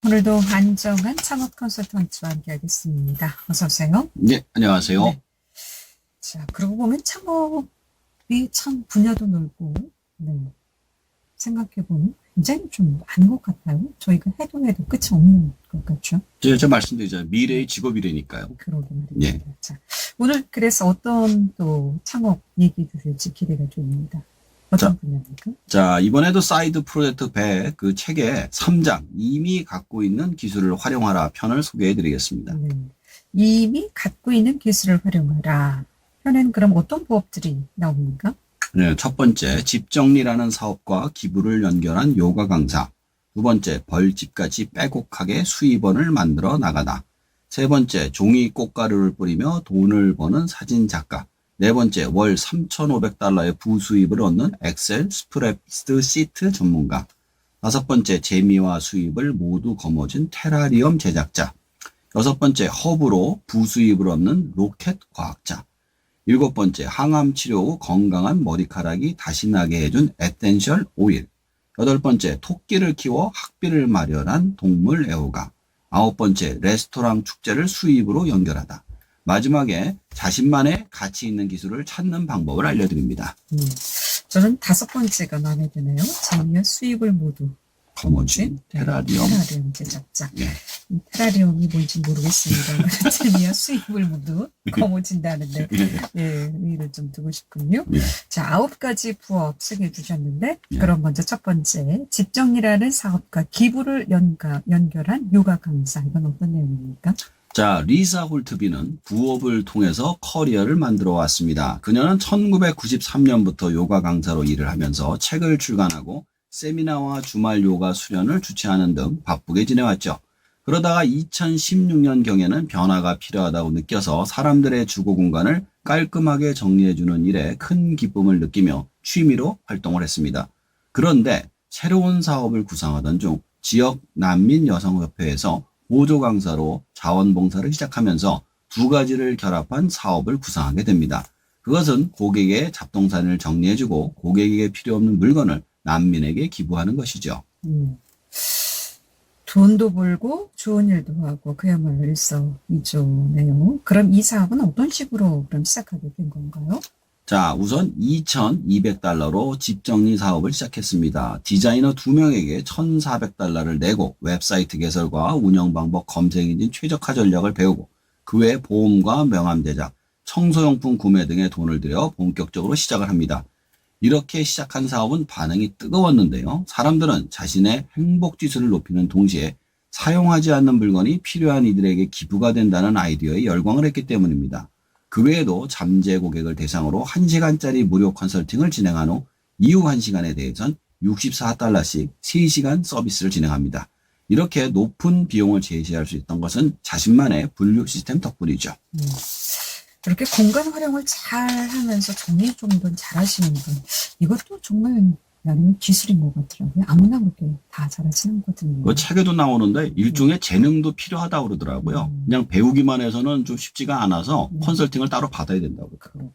오늘도 안정한 창업 컨설턴트와 함께하겠습니다. 어서 오세요. 네, 안녕하세요. 네. 자, 그러고 보면 창업이 참 분야도 넓고, 네. 생각해보면 굉장히 좀 많은 것 같아요. 저희가 해도 끝이 없는 것 같죠. 제가 말씀드리잖아요. 미래의 직업이라니까요. 그러게 말입니다. 예. 자, 오늘 그래서 어떤 또 창업 얘기 주실지 기대가 됩니다. 어떤 분야입니까? 자, 이번에도 사이드 프로젝트 100 그 책의 3장 이미 갖고 있는 기술을 활용하라 편을 소개해 드리겠습니다. 네. 이미 갖고 있는 기술을 활용하라. 편에는 그럼 어떤 부업들이 나옵니까? 네, 첫 번째, 집정리라는 사업과 기부를 연결한 요가 강사. 두 번째, 벌집같이 빼곡하게 수입원을 만들어 나가다. 세 번째, 종이 꽃가루를 뿌리며 돈을 버는 사진 작가. 네 번째, 월 3,500달러의 부수입을 얻는 엑셀 스프레드 시트 전문가. 다섯 번째, 재미와 수입을 모두 거머쥔 테라리움 제작자. 여섯 번째, 허브로 부수입을 얻는 로켓 과학자. 일곱 번째, 항암 치료 후 건강한 머리카락이 다시 나게 해준 에센셜 오일. 여덟 번째, 토끼를 키워 학비를 마련한 동물 애호가. 아홉 번째, 레스토랑 축제를 수입으로 연결하다. 마지막에 자신만의 가치 있는 기술을 찾는 방법을 알려드립니다. 저는 다섯 번째가 마음에 드네요. 재미와 수입을 모두 거머쥔 테라리움. 테라리움 제작자. 예. 이 테라리움이 뭔지 모르겠습니다. 재미와 수입을 모두 거머쥔다는데 예, 의의를 좀 두고 싶군요. 예. 자, 9가지 부업 소개해 주셨는데 예. 그럼 먼저 첫 번째 집정리라는 사업과 기부를 연결한 요가 강사. 이건 어떤 내용입니까? 자, 리사 홀트비는 부업을 통해서 커리어를 만들어 왔습니다. 그녀는 1993년부터 요가 강사로 일을 하면서 책을 출간하고 세미나와 주말 요가 수련을 주최하는 등 바쁘게 지내왔죠. 그러다가 2016년경에는 변화가 필요하다고 느껴서 사람들의 주거 공간을 깔끔하게 정리해주는 일에 큰 기쁨을 느끼며 취미로 활동을 했습니다. 그런데 새로운 사업을 구상하던 중 지역 난민 여성협회에서 보조 강사로 자원봉사를 시작하면서 두 가지를 결합한 사업을 구상하게 됩니다. 그것은 고객의 잡동사니를 정리해주고 고객에게 필요 없는 물건을 난민에게 기부하는 것이죠. 돈도 벌고 좋은 일도 하고 그야말로 일석이조네요. 그럼 이 사업은 어떤 식으로 그럼 시작하게 된 건가요? 자, 우선 2,200달러로 집정리 사업을 시작했습니다. 디자이너 2명에게 1,400달러를 내고 웹사이트 개설과 운영 방법, 검색 엔진 최적화 전략을 배우고 그 외 보험과 명함 제작, 청소용품 구매 등에 돈을 들여 본격적으로 시작을 합니다. 이렇게 시작한 사업은 반응이 뜨거웠는데요. 사람들은 자신의 행복 지수를 높이는 동시에 사용하지 않는 물건이 필요한 이들에게 기부가 된다는 아이디어에 열광을 했기 때문입니다. 그 외에도 잠재 고객을 대상으로 1시간짜리 무료 컨설팅을 진행한 후 이후 1시간에 대해선 64달러씩 3시간 서비스를 진행합니다. 이렇게 높은 비용을 제시할 수 있던 것은 자신만의 분류 시스템 덕분이죠. 그렇게 공간 활용을 잘 하면서 정리 정돈 잘 하시는 분. 이것도 정말 나름 기술인 것 같더라고요. 아무나 그렇게 다 잘하지는 않거든요. 그 책에도 나오는데 일종의 재능도 필요하다고 그러더라고요. 그냥 배우기만 해서는 좀 쉽지가 않아서 컨설팅을 따로 받아야 된다고. 그렇군요.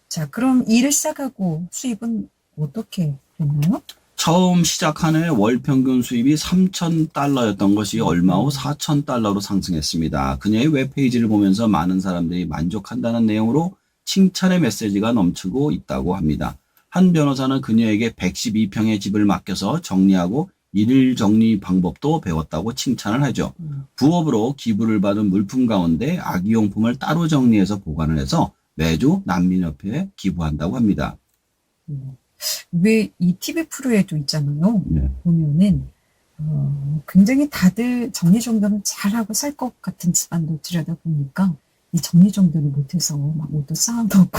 자, 그럼 일을 시작하고 수입은 어떻게 됐나요? 처음 시작한 해 월 평균 수입이 3,000달러였던 것이 얼마 후 4,000달러로 상승했습니다. 그녀의 웹페이지를 보면서 많은 사람들이 만족한다는 내용으로 칭찬의 메시지가 넘치고 있다고 합니다. 한 변호사는 그녀에게 112평의 집을 맡겨서 정리하고 일일 정리 방법도 배웠다고 칭찬을 하죠. 부업으로 기부를 받은 물품 가운데 아기용품을 따로 정리해서 보관을 해서 매주 난민협회에 기부한다고 합니다. 왜 이 TV 프로에도 있잖아요. 네. 보면은 굉장히 다들 정리정돈을 잘하고 살 것 같은 집안도 들여다보니까 이 정리정돈을 못해서 막 옷도 쌓아놓고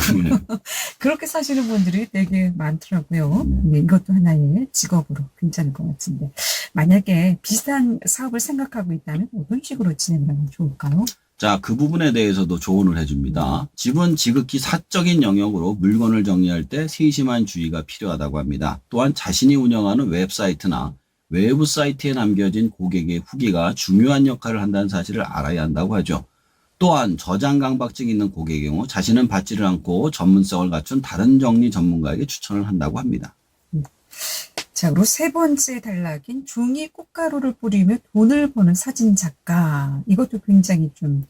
그렇게 사시는 분들이 되게 많더라고요. 네, 이것도 하나의 직업으로 괜찮을 것 같은데 만약에 비슷한 사업을 생각하고 있다면 어떤 식으로 진행을 하면 좋을까요? 자, 그 부분에 대해서도 조언을 해줍니다. 집은 지극히 사적인 영역으로 물건을 정리할 때 세심한 주의가 필요하다고 합니다. 또한 자신이 운영하는 웹사이트나 외부 사이트에 남겨진 고객의 후기가 중요한 역할을 한다는 사실을 알아야 한다고 하죠. 또한 저장 강박증이 있는 고객의 경우 자신은 받지를 않고 전문성을 갖춘 다른 정리 전문가에게 추천을 한다고 합니다. 자, 그리고 세 번째 단락인 종이 꽃가루를 뿌리며 돈을 버는 사진 작가. 이것도 굉장히 좀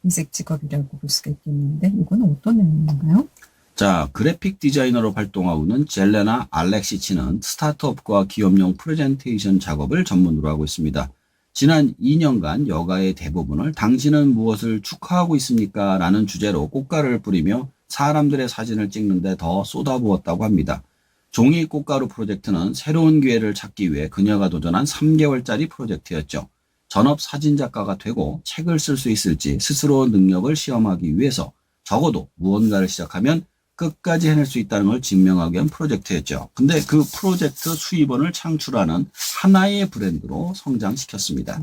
이색 직업이라고 볼 수가 있겠는데, 이건 어떤 내용인가요? 자, 그래픽 디자이너로 활동하고 있는 젤레나 알렉시치는 스타트업과 기업용 프레젠테이션 작업을 전문으로 하고 있습니다. 지난 2년간 여가의 대부분을 당신은 무엇을 축하하고 있습니까? 라는 주제로 꽃가루를 뿌리며 사람들의 사진을 찍는데 더 쏟아부었다고 합니다. 종이 꽃가루 프로젝트는 새로운 기회를 찾기 위해 그녀가 도전한 3개월짜리 프로젝트였죠. 전업 사진작가가 되고 책을 쓸 수 있을지 스스로 능력을 시험하기 위해서 적어도 무언가를 시작하면 끝까지 해낼 수 있다는 걸 증명하기 위한 프로젝트였죠. 근데 그 프로젝트 수입원을 창출하는 하나의 브랜드로 성장시켰습니다.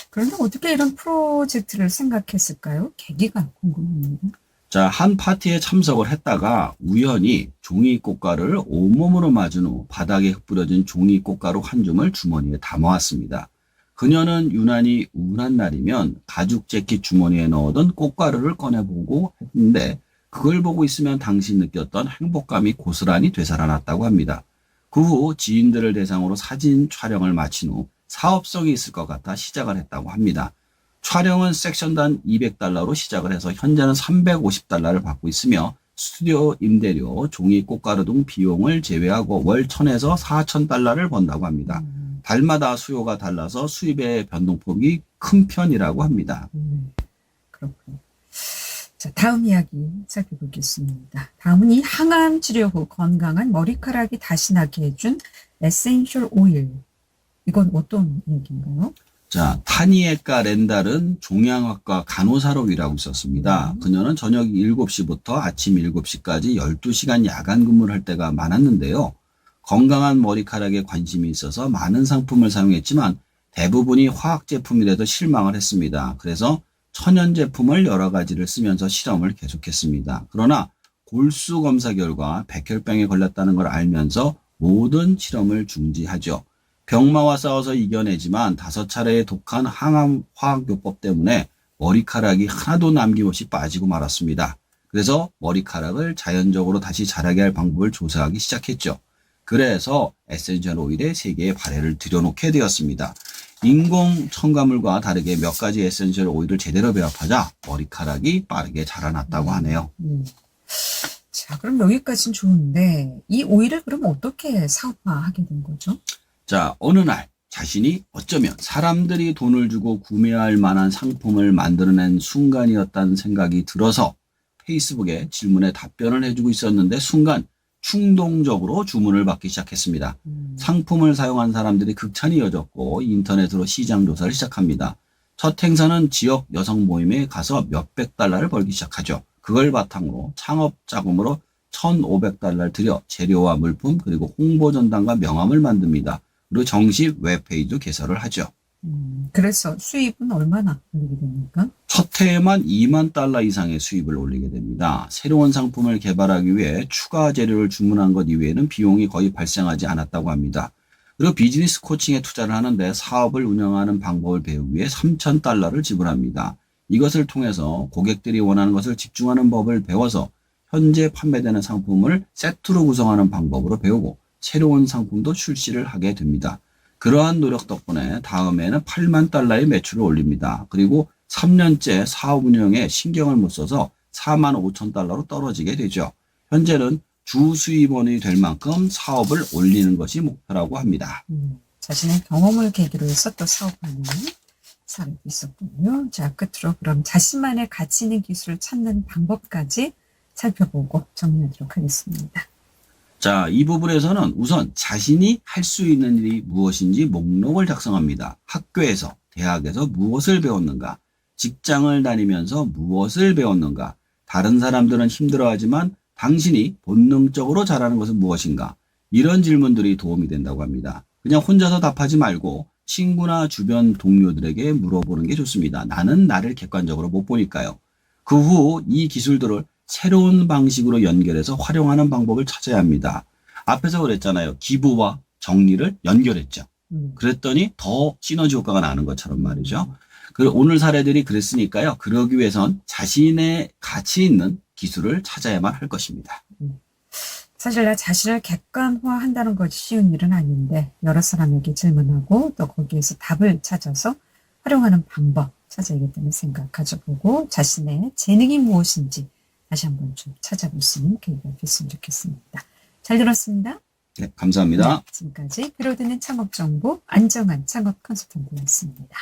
그런데 어떻게 이런 프로젝트를 생각했을까요? 계기가 궁금합니다. 자, 한 파티에 참석을 했다가 우연히 종이 꽃가루를 온몸으로 맞은 후 바닥에 흩뿌려진 종이 꽃가루 한 줌을 주머니에 담아왔습니다. 그녀는 유난히 우울한 날이면 가죽 재킷 주머니에 넣어둔 꽃가루를 꺼내보고 했는데 그걸 보고 있으면 당시 느꼈던 행복감이 고스란히 되살아났다고 합니다. 그 후 지인들을 대상으로 사진 촬영을 마친 후 사업성이 있을 것 같아 시작을 했다고 합니다. 촬영은 섹션당 $200로 시작을 해서 현재는 $350를 받고 있으며 스튜디오 임대료, 종이 꽃가루 등 비용을 제외하고 월 $1,000에서 $4,000를 번다고 합니다. 달마다 수요가 달라서 수입의 변동폭이 큰 편이라고 합니다. 그렇군요. 자, 다음 이야기 살펴보겠습니다. 다음은 이 항암 치료 후 건강한 머리카락이 다시 나게 해준 에센셜 오일. 이건 어떤 얘기인가요? 자, 타니에카 렌달은 종양학과 간호사로 일하고 있었습니다. 그녀는 저녁 7시부터 아침 7시까지 12시간 야간 근무를 할 때가 많았는데요. 건강한 머리카락에 관심이 있어서 많은 상품을 사용했지만 대부분이 화학 제품이라도 실망을 했습니다. 그래서 천연 제품을 여러 가지를 쓰면서 실험을 계속했습니다. 그러나 골수 검사 결과 백혈병에 걸렸다는 걸 알면서 모든 실험을 중지하죠. 병마와 싸워서 이겨내지만 5차례의 독한 항암 화학요법 때문에 머리카락이 하나도 남김없이 빠지고 말았습니다. 그래서 머리카락을 자연적으로 다시 자라게 할 방법을 조사하기 시작했죠. 그래서 에센셜 오일의 세계에 발해를 들여놓게 되었습니다. 인공 첨가물과 다르게 몇 가지 에센셜 오일을 제대로 배합하자 머리카락이 빠르게 자라났다고 하네요. 자, 그럼 여기까지는 좋은데 이 오일을 그럼 어떻게 사업화하게 된 거죠? 자, 어느 날 자신이 어쩌면 사람들이 돈을 주고 구매할 만한 상품을 만들어낸 순간이었다는 생각이 들어서 페이스북에 질문에 답변을 해주고 있었는데 순간 충동적으로 주문을 받기 시작했습니다. 상품을 사용한 사람들이 극찬이 이어졌고 인터넷으로 시장 조사를 시작합니다. 첫 행사는 지역 여성 모임에 가서 몇백 달러를 벌기 시작하죠. 그걸 바탕으로 창업 자금으로 $1,500를 들여 재료와 물품 그리고 홍보 전단과 명함을 만듭니다. 그리고 정식 웹페이지도 개설을 하죠. 그래서 수입은 얼마나 올리게 됩니까? 첫 해에만 $20,000 이상의 수입을 올리게 됩니다. 새로운 상품을 개발하기 위해 추가 재료를 주문한 것 이외에는 비용이 거의 발생하지 않았다고 합니다. 그리고 비즈니스 코칭에 투자를 하는데 사업을 운영하는 방법을 배우기 위해 $3,000를 지불합니다. 이것을 통해서 고객들이 원하는 것을 집중하는 법을 배워서 현재 판매되는 상품을 세트로 구성하는 방법으로 배우고 새로운 상품도 출시를 하게 됩니다. 그러한 노력 덕분에 다음에는 $80,000의 매출을 올립니다. 그리고 3년째 사업 운영에 신경을 못 써서 $45,000로 떨어지게 되죠. 현재는 주 수입원이 될 만큼 사업을 올리는 것이 목표라고 합니다. 자신의 경험을 계기로 해서 또 사업하는 사람이 있었군요. 자, 끝으로 그럼 자신만의 가치 있는 기술을 찾는 방법까지 살펴보고 정리하도록 하겠습니다. 자, 이 부분에서는 우선 자신이 할 수 있는 일이 무엇인지 목록을 작성합니다. 학교에서, 대학에서 무엇을 배웠는가, 직장을 다니면서 무엇을 배웠는가, 다른 사람들은 힘들어하지만 당신이 본능적으로 잘하는 것은 무엇인가, 이런 질문들이 도움이 된다고 합니다. 그냥 혼자서 답하지 말고 친구나 주변 동료들에게 물어보는 게 좋습니다. 나는 나를 객관적으로 못 보니까요. 그 후 이 기술들을 새로운 방식으로 연결해서 활용하는 방법을 찾아야 합니다. 앞에서 그랬잖아요. 기부와 정리를 연결했죠. 그랬더니 더 시너지 효과가 나는 것처럼 말이죠. 오늘 사례들이 그랬으니까요. 그러기 위해선 자신의 가치 있는 기술을 찾아야만 할 것입니다. 사실 나 자신을 객관화한다는 것이 쉬운 일은 아닌데 여러 사람에게 질문하고 또 거기에서 답을 찾아서 활용하는 방법 찾아야겠다는 생각 가져보고 자신의 재능이 무엇인지 다시 한번 좀 찾아볼 수 있는 계기가 됐으면 좋겠습니다. 잘 들었습니다. 네, 감사합니다. 네, 지금까지 배로 듣는 창업정보 안정환 창업 컨설턴트였습니다.